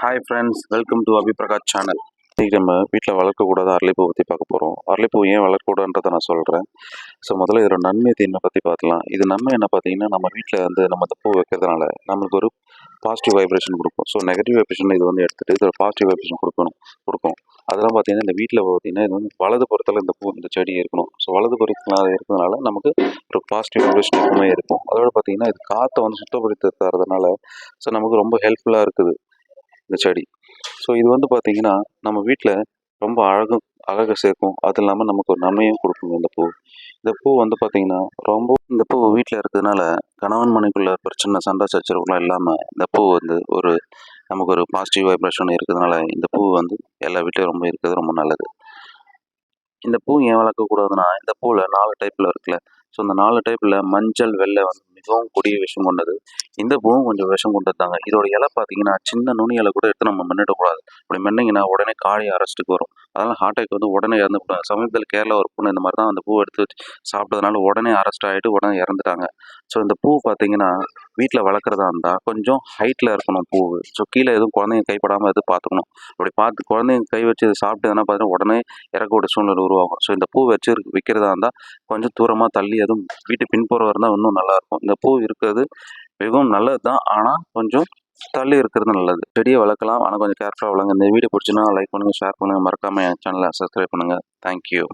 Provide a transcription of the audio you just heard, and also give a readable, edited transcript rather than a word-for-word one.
Hi friends, welcome to Abiprakash channel. இன்றைக்கி நம்ம வீட்டில் வளர்க்கக்கூடாத அரளிப்பூ பற்றி பார்க்க போகிறோம். அரளிப்பூ ஏன் வளர்க்கக்கூடாதுன்றதை நான் சொல்கிறேன். ஸோ முதல்ல இதோட நன்மை தீமை பற்றி பார்க்கலாம். இது நன்மை என்ன பார்த்தீங்கன்னா, நம்ம வீட்டில் நம்ம இந்த பூ வைக்கிறதுனால நம்மளுக்கு ஒரு பாசிட்டிவ் வைப்ரேஷன் கொடுக்கும். ஸோ நெகட்டிவ் வைப்ரேஷன் இது எடுத்துகிட்டு இதோட பாசிட்டிவ் வைப்ரேஷன் கொடுக்கும். அதெல்லாம் பார்த்தீங்கன்னா இந்த வீட்டில் பார்த்தீங்கன்னா இது வலது புறத்தில் இந்த செடி இருக்கணும். ஸோ வலது புறத்தில் இருக்கிறதுனால நமக்கு ஒரு பாசிட்டிவ் வைப்ரேஷன் எப்பவுமே இருக்கும். அதோட பார்த்தீங்கன்னா இது காற்றை சுத்தப்படுத்தி தரதுனால ஸோ நமக்கு ரொம்ப ஹெல்ப்ஃபுல்லாக இருக்குது இந்த செடி. ஸோ இது பார்த்தீங்கன்னா நம்ம வீட்டில் ரொம்ப அழகை சேர்க்கும். அது இல்லாமல் நமக்கு ஒரு நன்மையும் கொடுக்கும். இந்த பூ பார்த்தீங்கன்னா இந்த பூ வீட்டில் இருக்கிறதுனால கணவன் மனைக்குள்ள பிரச்சனை சண்டை சச்சரவுலாம் இல்லாமல் இந்த பூ ஒரு நமக்கு ஒரு பாசிட்டிவ் வைப்ரேஷன் இருக்கிறதுனால இந்த பூ எல்லா வீட்லையும் ரொம்ப இருக்கிறது ரொம்ப நல்லது. இந்த பூ ஏன் வளர்க்கக்கூடாதுன்னா இந்த பூவில் 4 டைப்பில் இருக்குல்ல. ஸோ இந்த 4 டைப்பில் மஞ்சள் வெள்ளை மிகவும் கொடிய விஷம் கொண்டது. இந்த பூவும் கொஞ்சம் விஷம் கொண்டது தாங்க. இதோட இலை பார்த்தீங்கன்னா சின்ன நுனி இலை கூட எடுத்து நம்ம மென்னிடக்கூடாது. அப்படி மென்னிங்கன்னா உடனே காழி அரெஸ்ட்டுக்கு வரும். அதனால் ஹார்ட் அட்டாக் உடனே இறந்து போட்டாங்க. சமீபத்தில் கேரளா ஒரு பொண்ணு இந்த மாதிரி தான் அந்த பூவை எடுத்து சாப்பிட்டதுனால உடனே அரெஸ்ட் ஆகிட்டு உடனே இறந்துட்டாங்க. ஸோ இந்த பூ பார்த்தீங்கன்னா வீட்டில் வளர்க்குறதா இருந்தால் கொஞ்சம் ஹைட்டில் இருக்கணும் பூ. ஸோ கீழே எதுவும் குழந்தைங்க கைப்படாமல் பார்த்துக்கணும். அப்படி பார்த்து குழந்தைங்க கை வச்சு இதை சாப்பிட்டதுன்னா பார்த்தீங்கன்னா உடனே இறக்கக்கூடிய சூழ்நிலை உருவாகும். ஸோ இந்த பூ வச்சு விற்கிறதா இருந்தால் கொஞ்சம் தூரமாக தள்ளி அதுவும் வீட்டு பின்புறம் இருந்தால் இன்னும் நல்லாயிருக்கும். இந்த பூ இருக்கிறது மிகவும் நல்லது தான், ஆனால் கொஞ்சம் தள்ளி இருக்கிறது நல்லது. செடியை வளர்க்கலாம், ஆனால் கொஞ்சம் கேர்ஃபுல்லாக வளங்க. இந்த வீடியோ பிடிச்சுன்னா லைக் பண்ணுங்கள், ஷேர் பண்ணுங்கள், மறக்காமல் என் சேனலை சப்ஸ்கிரைப் பண்ணுங்கள். தேங்க்யூ.